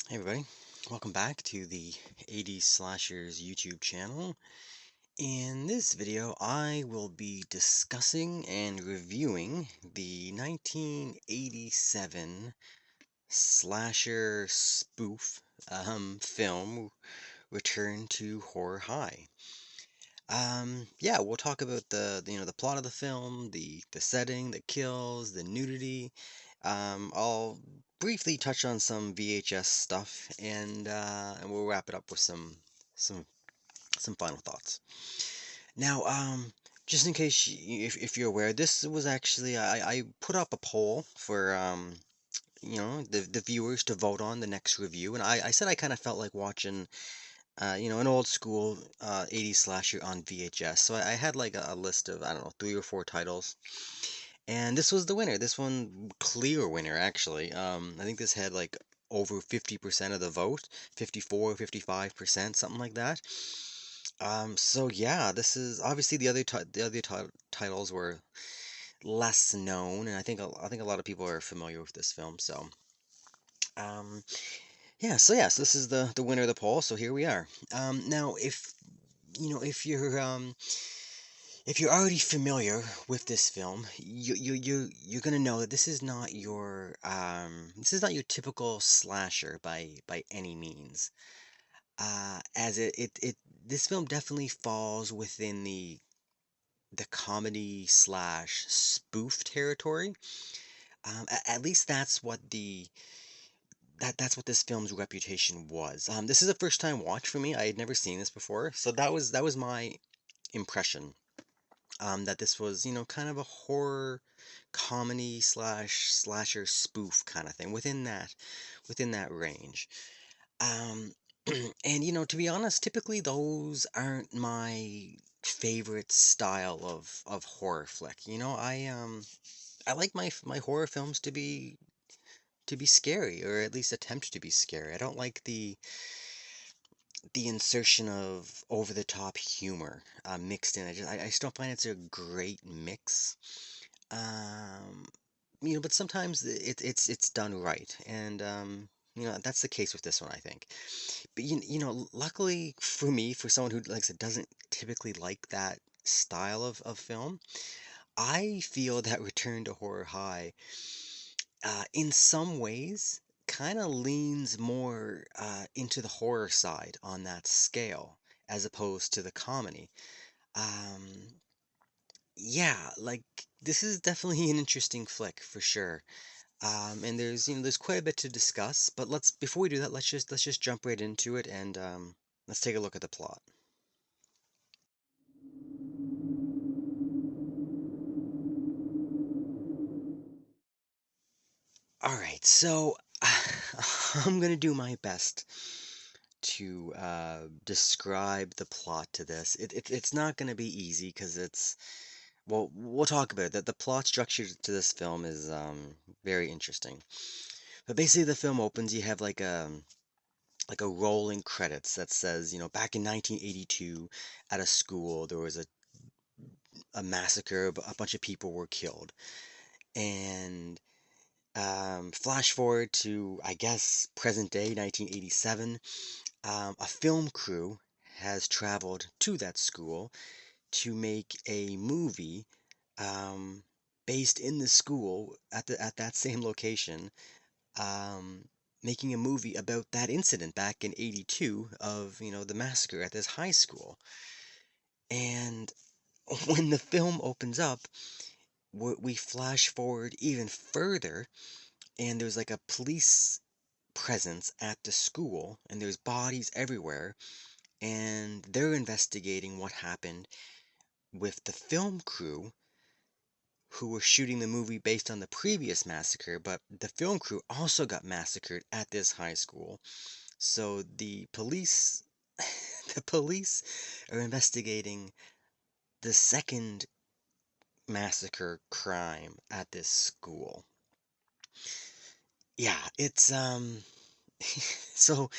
Hey everybody, welcome back to the 80s Slashers YouTube channel. In this video, I will be discussing and reviewing the 1987 slasher spoof film Return to Horror High. Yeah, we'll talk about the plot of the film, the setting, the kills, the nudity. I'll briefly touch on some VHS stuff, and we'll wrap it up with some some final thoughts. Now, just in case if you're aware, this was actually I put up a poll for the viewers to vote on the next review, and I said I kind of felt like watching an old school 80s slasher on VHS. So I had like a list of, I don't know, three or four titles. And this was the winner. This one, clear winner, actually. I think this had like over 50% of the vote, 54, 55%, something like that. So yeah, this is obviously the other titles were less known, and I think a lot of people are familiar with this film. So um, yeah, so yes, this is the winner of the poll. So here we are. Now, if you're already familiar with this film, you're gonna know that this is not your typical slasher by any means. As it this film definitely falls within the comedy slash spoof territory. At least that's what this film's reputation was. This is a first time watch for me. I had never seen this before, so that was my impression. That this was, kind of a horror comedy slash slasher spoof kind of thing within that range. Um, and to be honest, typically those aren't my favorite style of horror flick. I like my horror films to be scary, or at least attempt to be scary. I don't like the insertion of over the top humor mixed in. I just don't find it's a great mix. Um, but sometimes it's done right, and that's the case with this one, I think. But luckily for me, for someone who likes it doesn't typically like that style of film, I feel that Return to Horror High, in some ways, kind of leans more into the horror side on that scale, as opposed to the comedy. Um, yeah, like this is definitely an interesting flick for sure. And there's quite a bit to discuss, but before we do that, let's just jump right into it and let's take a look at the plot. All right, so I'm gonna do my best to describe the plot to this. It's not gonna be easy because well, we'll talk about it. That the plot structure to this film is very interesting. But basically, the film opens. You have like a rolling credits that says, back in 1982, at a school, there was a massacre. A bunch of people were killed. And flash forward to, I guess, present day, 1987. A film crew has traveled to that school to make a movie um, based in the school at that same location, um, making a movie about that incident back in 82 of, the massacre at this high school. And when the film opens up, we flash forward even further, and there's like a police presence at the school, and there's bodies everywhere, and they're investigating what happened with the film crew who were shooting the movie based on the previous massacre, but the film crew also got massacred at this high school. So the police the police are investigating the second massacre crime at this school. Yeah, it's so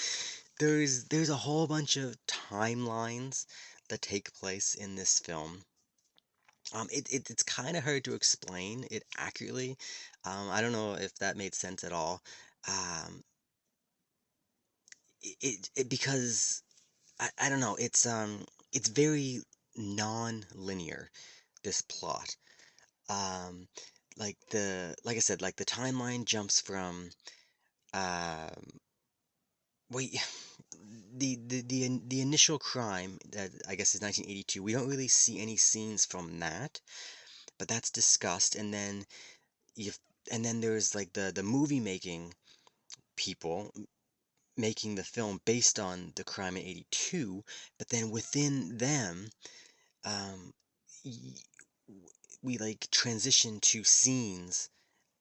there's a whole bunch of timelines that take place in this film. It's kind of hard to explain it accurately. I don't know if that made sense at all. Um, because I don't know, it's very non-linear, this plot. Um, like I said, like the timeline jumps from um wait the initial crime that I guess is 1982. We don't really see any scenes from that, but that's discussed, and then you and then there's like the movie making people making the film based on the crime in 82, but then within them, um, y- we like transition to scenes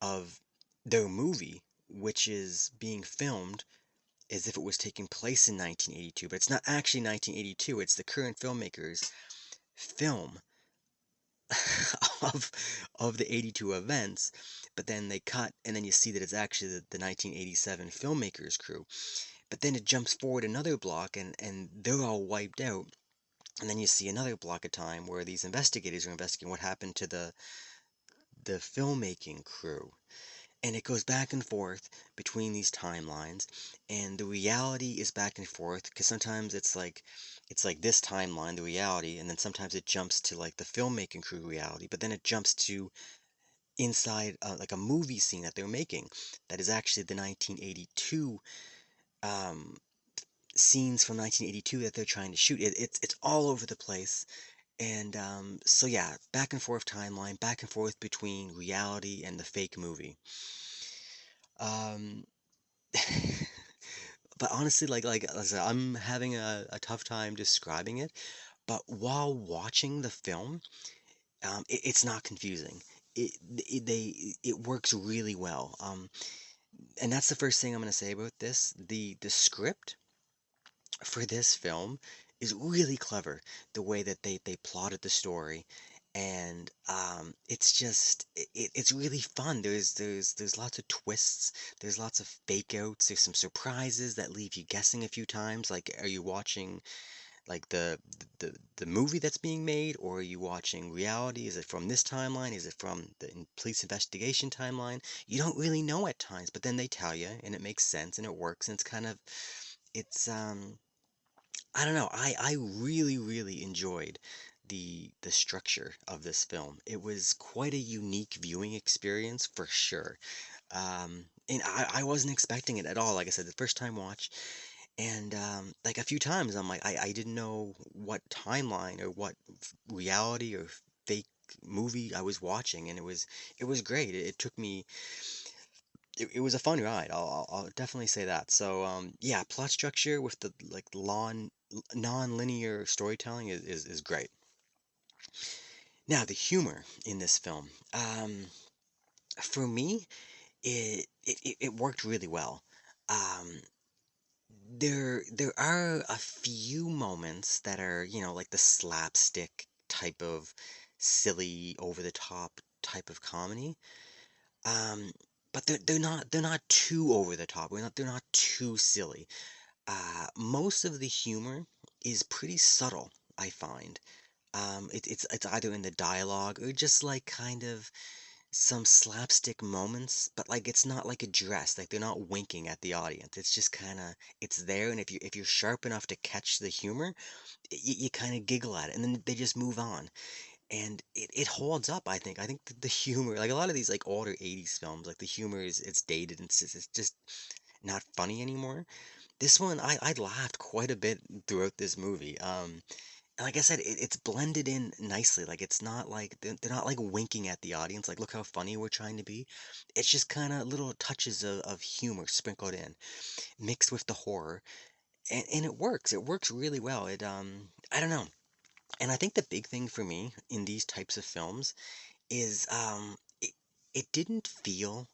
of their movie, which is being filmed as if it was taking place in 1982, but it's not actually 1982, it's the current filmmakers' film of the 82 events, but then they cut and then you see that it's actually the 1987 filmmakers crew. But then it jumps forward another block and they're all wiped out. And then you see another block of time where these investigators are investigating what happened to the filmmaking crew. And it goes back and forth between these timelines, and the reality is back and forth because sometimes it's like this timeline, the reality, and then sometimes it jumps to like the filmmaking crew reality, but then it jumps to inside like a movie scene that they're making that is actually the 1982 um, scenes from 1982 that they're trying to shoot. It's all over the place. And so yeah, back and forth timeline, back and forth between reality and the fake movie. Um, but honestly, like I said, I'm having a tough time describing it. But while watching the film, it's not confusing. It works really well. And that's the first thing I'm gonna say about this. The script for this film is really clever. The way that they plotted the story, and it's just it's really fun. There's lots of twists. There's lots of fake outs. There's some surprises that leave you guessing a few times. Like, are you watching like the movie that's being made, or are you watching reality? Is it from this timeline? Is it from the police investigation timeline? You don't really know at times, but then they tell you, and it makes sense, and it works, and it's kind of it's I don't know. I really really enjoyed the structure of this film. It was quite a unique viewing experience for sure. And I wasn't expecting it at all. Like I said, the first time watch, and like a few times, I'm like, I didn't know what timeline or what reality or fake movie I was watching, and it was great. It took me. It was a fun ride. I'll definitely say that. So yeah, plot structure with the like non-linear storytelling is great. Now the humor in this film, for me, it worked really well. Um, there are a few moments that are, you know, like the slapstick type of silly, over the top type of comedy. Um, but they're not too over the top. They're not too silly. Most of the humor is pretty subtle, I find. It's either in the dialogue or just like kind of some slapstick moments, but like it's not like addressed, like they're not winking at the audience. It's just kind of it's there, and if you're sharp enough to catch the humor, you kind of giggle at it, and then they just move on, and it holds up. I think that the humor, like a lot of these like older '80s films, like the humor is it's dated and it's just not funny anymore. This one, I laughed quite a bit throughout this movie. And like I said, it's blended in nicely. Like it's not like they're not like winking at the audience. Like, look how funny we're trying to be. It's just kind of little touches of humor sprinkled in, mixed with the horror, and it works. It works really well. I don't know. And I think the big thing for me in these types of films is it didn't feel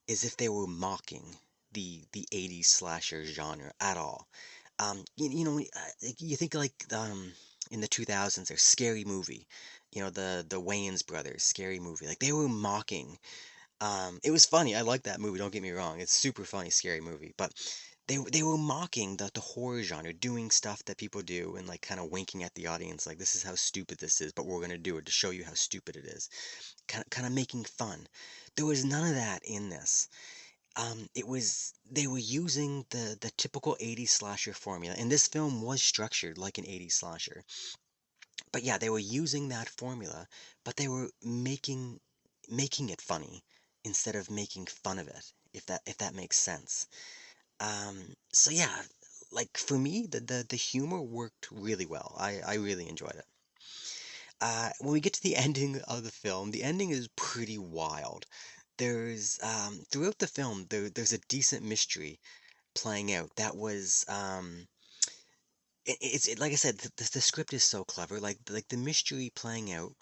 as if they were mocking the 80s slasher genre at all. You know, like, you think like in the 2000s, there's Scary Movie, you know, the Wayans brothers, Scary Movie. Like they were mocking. It was funny. I like that movie. Don't get me wrong. It's super funny, Scary Movie. But they were mocking the horror genre, doing stuff that people do, and like kind of winking at the audience, like this is how stupid this is, but we're gonna do it to show you how stupid it is. Kind of making fun. There was none of that in this. It was they were using the typical 80s slasher formula, and this film was structured like an 80s slasher. But yeah, they were using that formula, but they were making it funny instead of making fun of it, if that makes sense. So yeah, like for me, the humor worked really well. I really enjoyed it. When we get to the ending of the film, the ending is pretty wild. There's throughout the film there's a decent mystery playing out that was like I said, the script is so clever. Like the mystery playing out,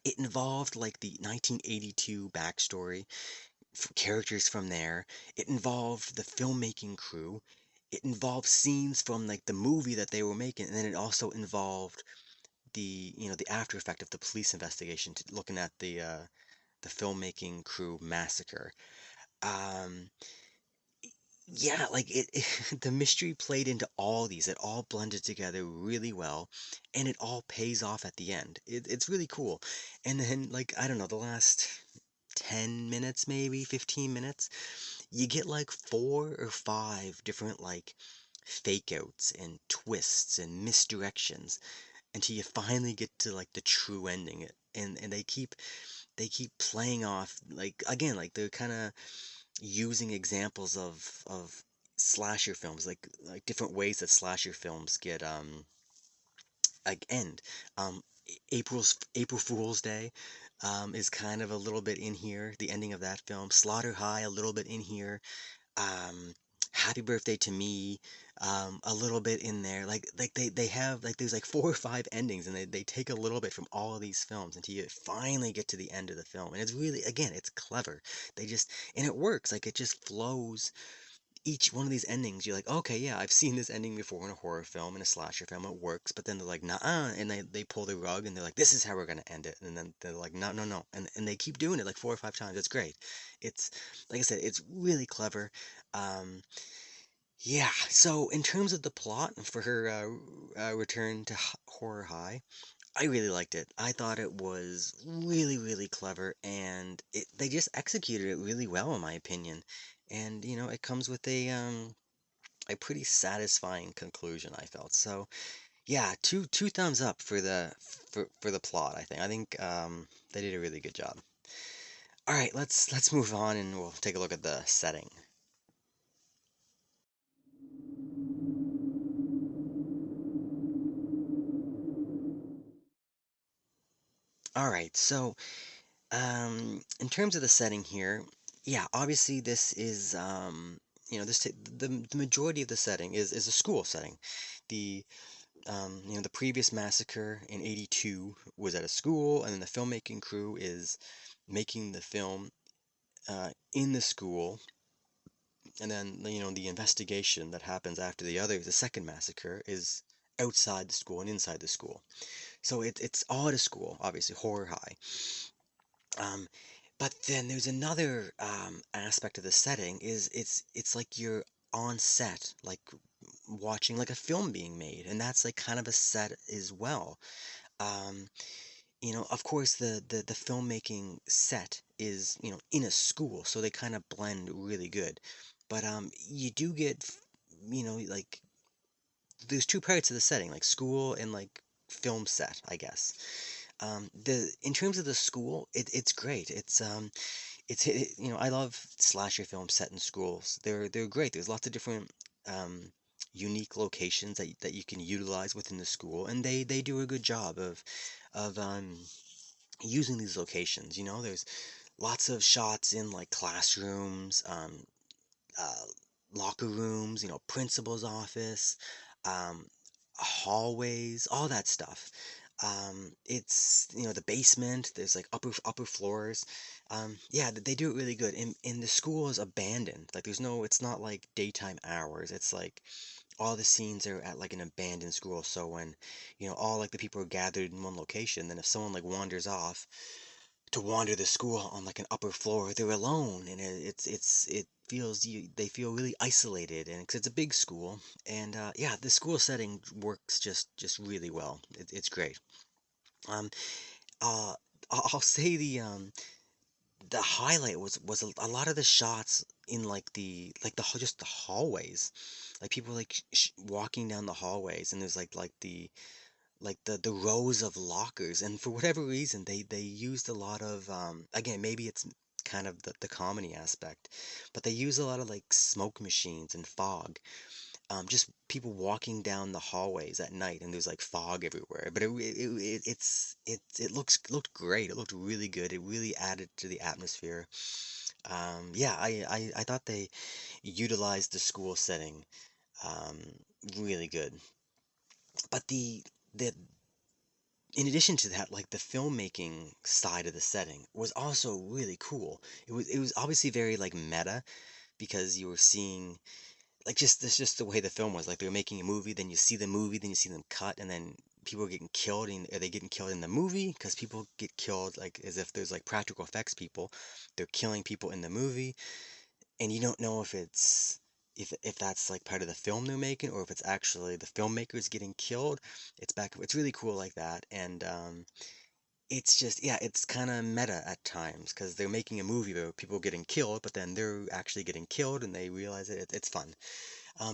it involved like the 1982 backstory, characters from there. It involved the filmmaking crew. It involved scenes from like the movie that they were making, and then it also involved the after effect of the police investigation, looking at the filmmaking crew massacre. Um, yeah, like the mystery played into all these. It all blended together really well, and it all pays off at the end. It's really cool. And then, like, I don't know, the last 10 minutes, maybe 15 minutes, you get like four or five different, like, fake outs and twists and misdirections until you finally get to, like, the true ending. And they keep playing off, like, again, like, they're kind of using examples of slasher films, like different ways that slasher films get like end. April Fool's Day is kind of a little bit in here. The ending of that film, Slaughter High, a little bit in here. Um, Happy Birthday to Me, a little bit in there. Like they have like there's like four or five endings, and they take a little bit from all of these films until you finally get to the end of the film. And it's really, again, it's clever. They just and it works. Like it just flows. Each one of these endings, you're like, okay, yeah, I've seen this ending before in a horror film, in a slasher film, it works. But then they're like, nah, and they pull the rug, and they're like, this is how we're gonna end it. And then they're like, no, no, no, and they keep doing it like four or five times. It's great. It's like I said, it's really clever. Um, yeah. So in terms of the plot for her return to Horror High, I really liked it. I thought it was really, really clever, and they just executed it really well, in my opinion. And it comes with a pretty satisfying conclusion, I felt. So yeah, two thumbs up for the plot. I think they did a really good job. All right, let's move on and we'll take a look at the setting. All right, so in terms of the setting here, yeah, obviously this is the majority of the setting is a school setting. The the previous massacre in '82 was at a school, and then the filmmaking crew is making the film in the school, and then the investigation that happens after the second massacre is outside the school and inside the school. So it's all at a school, obviously horror high. Um, but then there's another aspect of the setting is it's like you're on set, like watching like a film being made, and that's like kind of a set as well. Um, of course, the filmmaking set is in a school, so they kind of blend really good. But you do get like there's two parts of the setting, like school and like film set, I guess. The in terms of the school, it's great. I love slasher films set in schools. They're great. There's lots of different unique locations that you can utilize within the school, and they do a good job of using these locations. There's lots of shots in like classrooms, uh, locker rooms, principal's office, um, hallways, all that stuff. It's the basement. There's like upper floors. Yeah, they do it really good. And the school is abandoned. Like there's no. It's not like daytime hours. It's like all the scenes are at like an abandoned school. So when all like the people are gathered in one location, then if someone like wanders off to wander the school on like an upper floor, they're alone, and it feels they feel really isolated, and because it's a big school, and yeah, the school setting works just really well. It's great. Um, uh, I'll say the highlight was a lot of the shots in just the hallways, like people like walking down the hallways, and there's the rows of lockers, and for whatever reason they used a lot of again, maybe it's kind of the comedy aspect, but they use a lot of like smoke machines and fog, just people walking down the hallways at night, and there's like fog everywhere. But it looked great. It looked really good. It really added to the atmosphere. Yeah, I thought they utilized the school setting um, really good. But the in addition to that, like the filmmaking side of the setting was also really cool. It was obviously very like meta, because you were seeing like just the way the film was. Like they were making a movie, then you see the movie, then you see them cut, and then people are getting killed. And are they getting killed in the movie? Because people get killed like as if there's like practical effects people. They're killing people in the movie, and you don't know if that's like part of the film they're making, or if it's actually the filmmakers getting killed. It's really cool like that, and it's just, yeah, it's kind of meta at times, because they're making a movie about people getting killed, but then they're actually getting killed and they realize it's fun.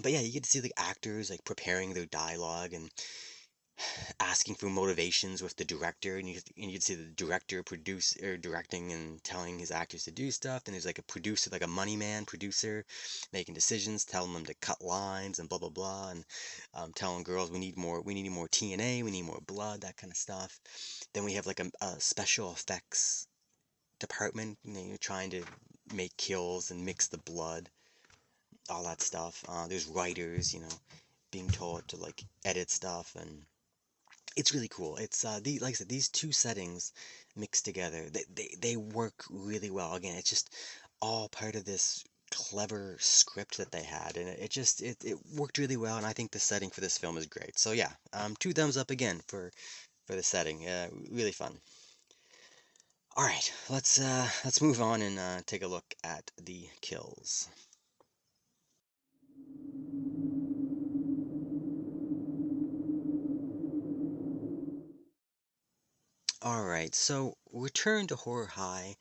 But yeah, you get to see the actors like preparing their dialogue and asking for motivations with the director, and you see the director produce or directing and telling his actors to do stuff. Then there's like a producer, like a money man producer, making decisions, telling them to cut lines and blah blah blah, and telling girls we need more TNA, we need more blood, that kind of stuff. Then we have like a special effects department, you're trying to make kills and mix the blood, all that stuff. There's writers, being told to like edit stuff, and it's really cool. It's like I said, these two settings mixed together, they work really well. Again, it's just all part of this clever script that they had, and it worked really well. And I think the setting for this film is great. So yeah, two thumbs up again for the setting. Really fun. All right, let's move on and take a look at the kills. All right, so Return to Horror High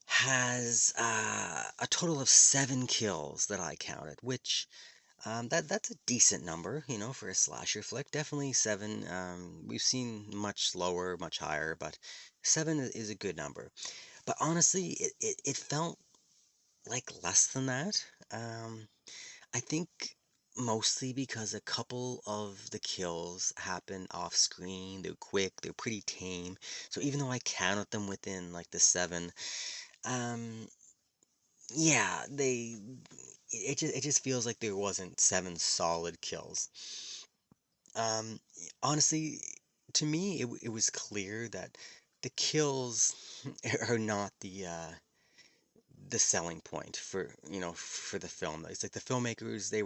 has a total of 7 kills that I counted, which that's a decent number, for a slasher flick. Definitely 7. We've seen much lower, much higher, but 7 is a good number. But honestly, it felt like less than that. I think mostly because a couple of the kills happen off screen. They're quick, they're pretty tame. So even though I counted them within like the 7, um, yeah, it just feels like there wasn't 7 solid kills. Um, Honestly, to me, it was clear that the kills are not the selling point for the film. It's like the filmmakers, they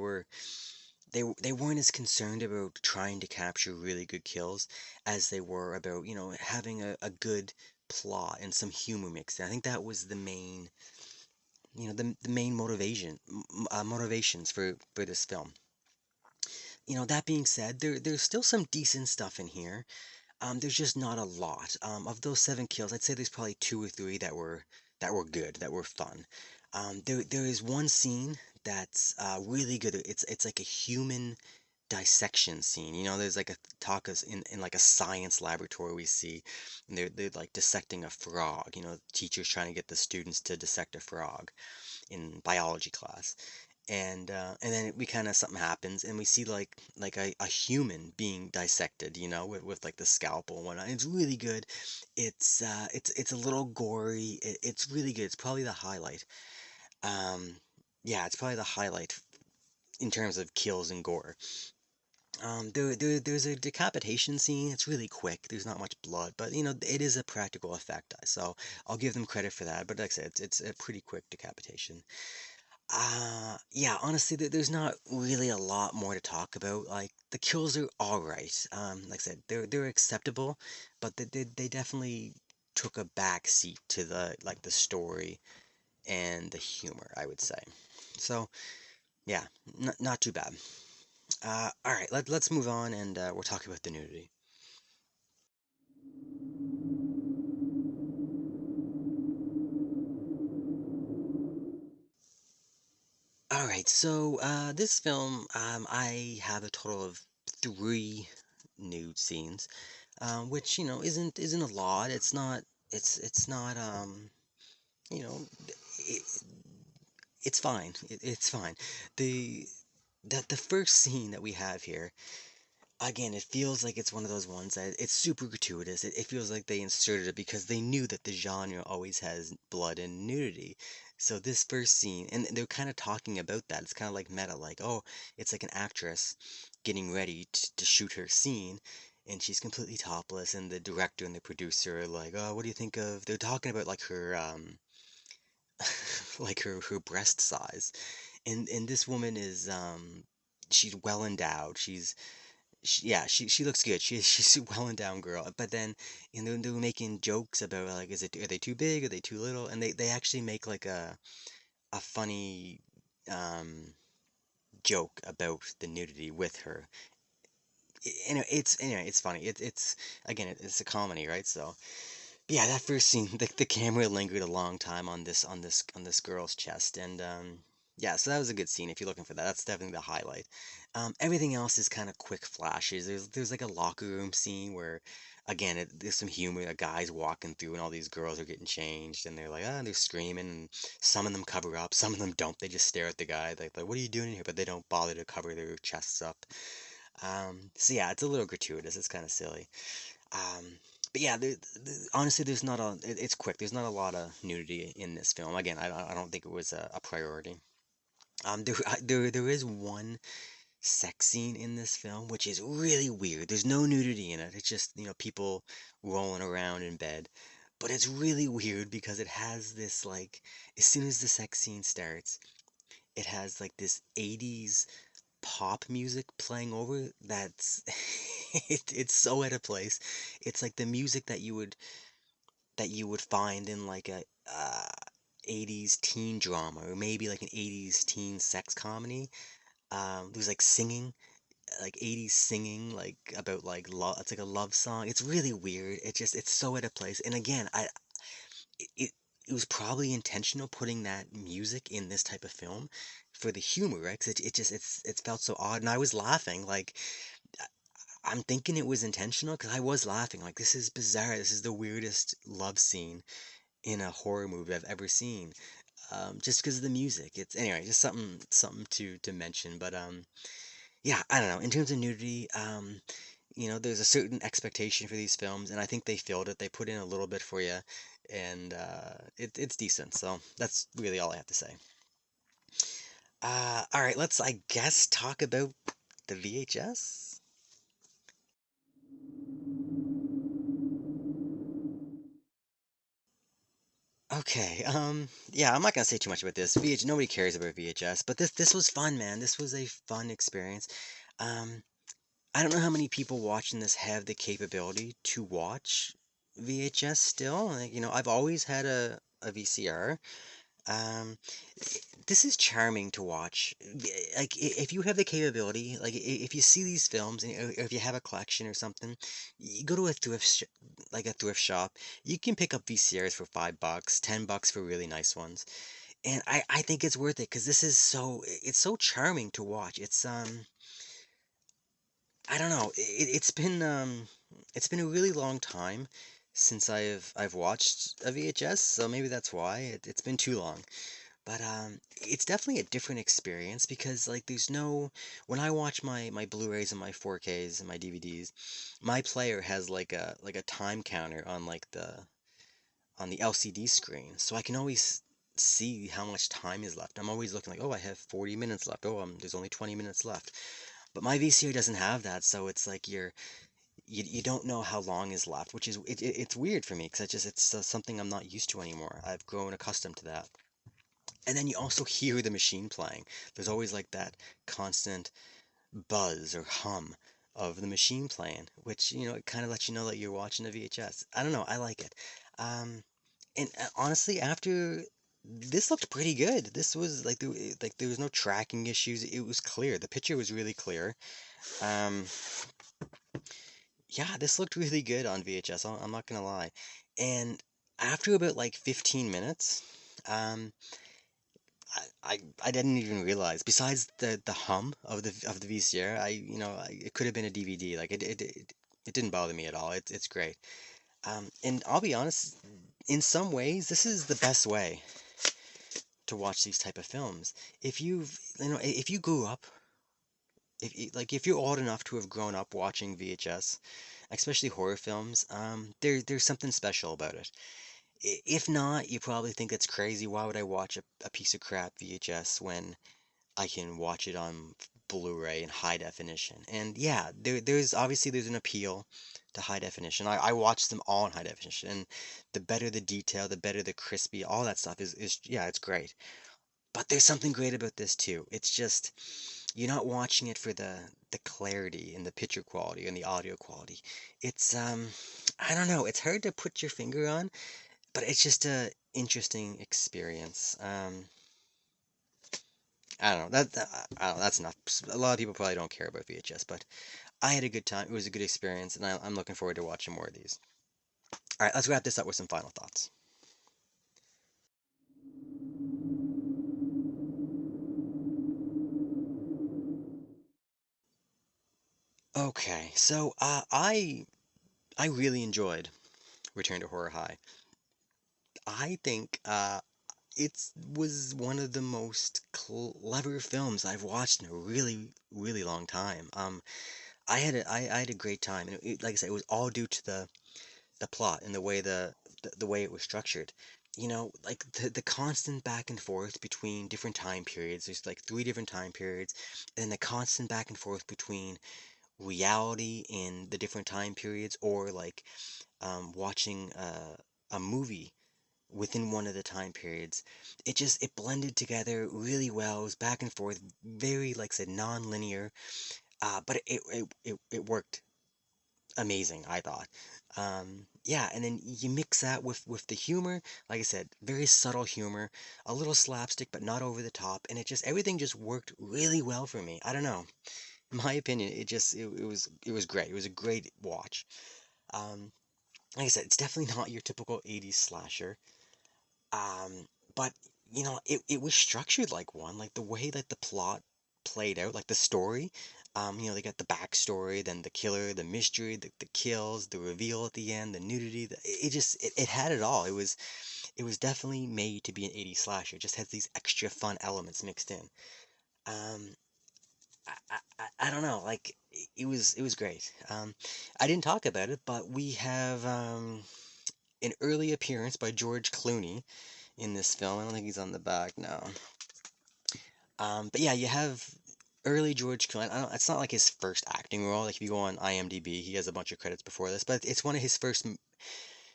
weren't as concerned about trying to capture really good kills as they were about, having a good plot and some humor mixed in. I think that was the main motivations for this film. That being said, there's still some decent stuff in here. There's just not a lot. Of those 7 kills, I'd say there's probably 2 or 3 that were good, that were fun. There is one scene that's really good. It's like a human dissection scene. There's like a talk us in like a science laboratory we see, and they're like dissecting a frog. Teachers trying to get the students to dissect a frog in biology class, and then we kind of something happens, and we see like a human being dissected, with like the scalpel and whatnot. It's really good. It's a little gory. It's really good. It's probably the highlight. Um, yeah, it's probably the highlight in terms of kills and gore. There's a decapitation scene. It's really quick. There's not much blood, but it is a practical effect, so I'll give them credit for that. But like I said, it's a pretty quick decapitation. Yeah, honestly, there's not really a lot more to talk about. Like the kills are all right. Like I said, they're acceptable, but they definitely took a back seat to the story and the humor, I would say. So yeah, not too bad. All right, let's move on, and we'll talk about the nudity. All right, so this film, I have a total of three nude scenes, which isn't a lot. It's not you know it, it's fine. It's fine. The the first scene that we have here, again, it feels like it's one of those ones that it's super gratuitous. It feels like they inserted it because they knew that the genre always has blood and nudity. So this first scene, and they're kind of talking about that. It's kind of like meta, like, oh, it's like an actress getting ready to shoot her scene, and she's completely topless, and the director and the producer are like, oh, what do you think of? They're talking about like her like her breast size, and this woman is she's well endowed. Yeah, she looks good. She's a well endowed girl. But then, they were making jokes about like, are they too big? Are they too little? And they actually make like a funny joke about the nudity with her. Anyway, it's funny. It's again, it's a comedy, right? So yeah, that first scene, the camera lingered a long time on this girl's chest, and yeah, so that was a good scene. If you're looking for that, that's definitely the highlight. Everything else is kind of quick flashes. There's like a locker room scene where, again, there's some humor. A guy's walking through, and all these girls are getting changed, and they're like, ah, they're screaming, and some of them cover up, some of them don't. They just stare at the guy, like what are you doing here? But they don't bother to cover their chests up. So yeah, it's a little gratuitous. It's kind of silly. Um, but yeah, honestly, there's not it's quick. There's not a lot of nudity in this film. Again, I don't think it was a priority. There is one sex scene in this film which is really weird. There's no nudity in it. It's just, people rolling around in bed. But it's really weird because it has this like, as soon as the sex scene starts, it has like this 80s pop music playing over that's it's so out of place. It's like the music that you would find in like a 80s teen drama, or maybe like an 80s teen sex comedy. There's like singing, like 80s singing, like about like love. It's like a love song. It's really weird. It's so out of place. And again, it it was probably intentional putting that music in this type of film for the humor, right? Because it felt so odd, and I was laughing. Like, I'm thinking it was intentional because I was laughing. Like, this is bizarre. This is the weirdest love scene in a horror movie I've ever seen. Just because of the music. It's anyway, just something to mention. But yeah, I don't know. In terms of nudity, there's a certain expectation for these films, and I think they filled it. They put in a little bit for you, and it's decent. So that's really all I have to say. All right, let's, I guess, talk about the VHS. Okay, yeah, I'm not gonna say too much about this. Nobody cares about VHS, but this was fun, man. This was a fun experience. Um, I don't know how many people watching this have the capability to watch VHS still. Like, I've always had a VCR. Um, this is charming to watch. Like, if you have the capability, like, if you see these films, and or if you have a collection or something, you go to a like a thrift shop. You can pick up VCRs for $5, $10 for really nice ones, and I think it's worth it because it's so charming to watch. I don't know. It's been a really long time since I've watched a VHS, so maybe that's why it's been too long. But it's definitely a different experience because like there's no when I watch my Blu-rays and my 4Ks and my DVDs, my player has like a time counter on like the LCD screen, so I can always see how much time is left. I'm always looking like, oh, I have 40 minutes left. Oh, there's only 20 minutes left. But my VCR doesn't have that, so it's like you don't know how long is left, which is it's weird for me because it's something I'm not used to anymore. I've grown accustomed to that. And then you also hear the machine playing. There's always like that constant buzz or hum of the machine playing, which it kind of lets you know that you're watching a VHS. I don't know, I like it. Um, and honestly, after this looked pretty good. This was like there was no tracking issues. It was clear. The picture was really clear. Um, Yeah, this looked really good on VHS. I'm not gonna lie. And after about like 15 minutes, um, I didn't even realize. Besides the hum of the VCR, it could have been a DVD. Like it didn't bother me at all. It's great. And I'll be honest, in some ways, this is the best way to watch these type of films. If you grew up, if you're old enough to have grown up watching VHS, especially horror films, there's something special about it. If not, you probably think that's crazy. Why would I watch a piece of crap VHS when I can watch it on Blu-ray in high definition? And yeah, there's an appeal to high definition. I watch them all in high definition, and the better the detail, the better the crispy, all that stuff is yeah, it's great. But there's something great about this too. It's just you're not watching it for the clarity and the picture quality and the audio quality. It's I don't know, it's hard to put your finger on, but it's just a interesting experience. I don't know. I don't know, that's enough. A lot of people probably don't care about VHS, but I had a good time. It was a good experience, and I'm looking forward to watching more of these. All right, let's wrap this up with some final thoughts. Okay, so I really enjoyed Return to Horror High. I think it was one of the most clever films I've watched in a really, really long time. I had a great time, and like I said, it was all due to the plot and the way it was structured. Like the constant back and forth between different time periods. There's like three different time periods, and the constant back and forth between reality in the different time periods, or like watching a movie within one of the time periods. It blended together really well. It was back and forth, very, like I said, non-linear. But it worked amazing, I thought. Yeah, and then you mix that with the humor. Like I said, very subtle humor, a little slapstick, but not over the top, and everything just worked really well for me. I don't know. In my opinion, it was great. It was a great watch. Um, like I said, it's definitely not your typical 80s slasher. But it was structured like one, like the way that the plot played out, like the story. They got the backstory, then the killer, the mystery, the kills, the reveal at the end, the nudity. It had it all. It was definitely made to be an 80s slasher. It just has these extra fun elements mixed in. Um, I don't know, like it was great. I didn't talk about it, but we have an early appearance by George Clooney in this film. I don't think he's on the back now. But yeah, you have early George Clooney. It's not like his first acting role. Like if you go on IMDb, he has a bunch of credits before this, but it's one of his first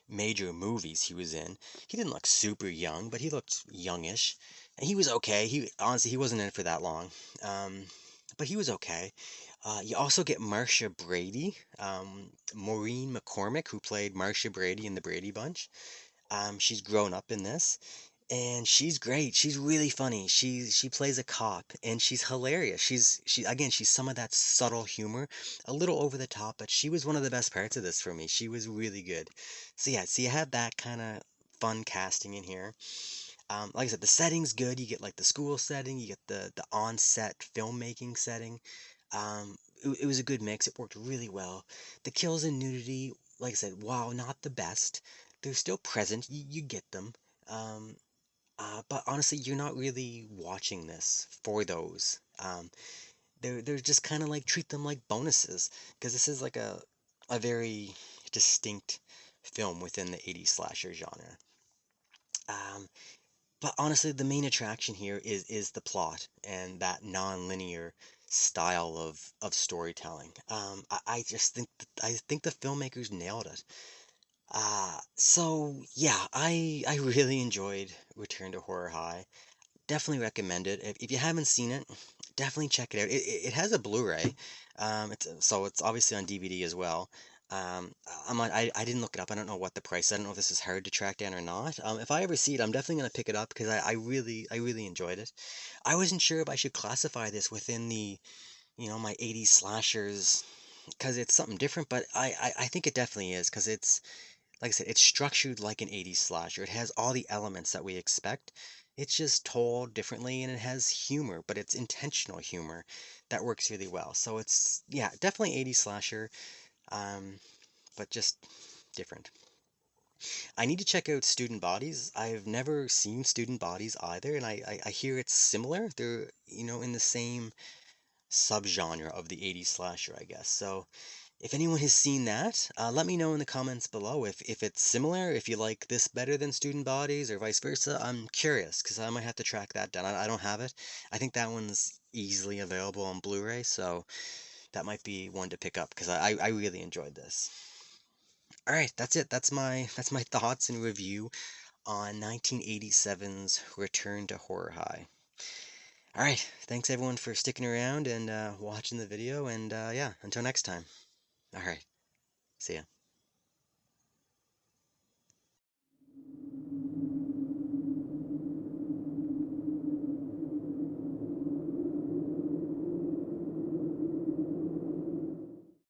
major movies he was in. He didn't look super young, but he looked youngish, and he was okay. He honestly he wasn't in it for that long, um, but he was okay. You also get Marcia Brady, Maureen McCormick, who played Marcia Brady in the Brady Bunch. She's grown up in this, and she's great. She's really funny. She plays a cop, and she's hilarious. She's some of that subtle humor, a little over the top, but she was one of the best parts of this for me. She was really good. So yeah, so you have that kind of fun casting in here. Like I said, the setting's good. You get like the school setting, you get the on-set filmmaking setting. It was a good mix. It worked really well. The kills and nudity, like I said, while not the best, they're still present. You get them. Um, but honestly, you're not really watching this for those. They're just kind of like treat them like bonuses because this is like a very distinct film within the 80s slasher genre. Um, but honestly, the main attraction here is the plot and that non-linear style of storytelling. I just think I think the filmmakers nailed it. So yeah, I really enjoyed Return to Horror High. Definitely recommend it. If you haven't seen it, definitely check it out. It has a Blu-ray. It's obviously on DVD as well. I didn't look it up. I don't know what the price. I don't know if this is hard to track down or not. If I ever see it, I'm definitely gonna pick it up because I really enjoyed it. I wasn't sure if I should classify this within the, my 80s slashers because it's something different, but I think it definitely is because it's like I said, it's structured like an 80s slasher. It has all the elements that we expect. It's just told differently and it has humor, but it's intentional humor that works really well. So it's, yeah, definitely 80s slasher, um, but just different. I need to check out Student Bodies. I've never seen Student Bodies either, and I hear it's similar. They're, in the same subgenre of the 80s slasher, I guess. So if anyone has seen that, let me know in the comments below if it's similar, if you like this better than Student Bodies, or vice versa. I'm curious, because I might have to track that down. I don't have it. I think that one's easily available on Blu-ray, so that might be one to pick up, because I really enjoyed this. All right, that's it. That's my thoughts and review on 1987's Return to Horror High. All right, thanks everyone for sticking around and watching the video, and yeah, until next time. All right, see ya.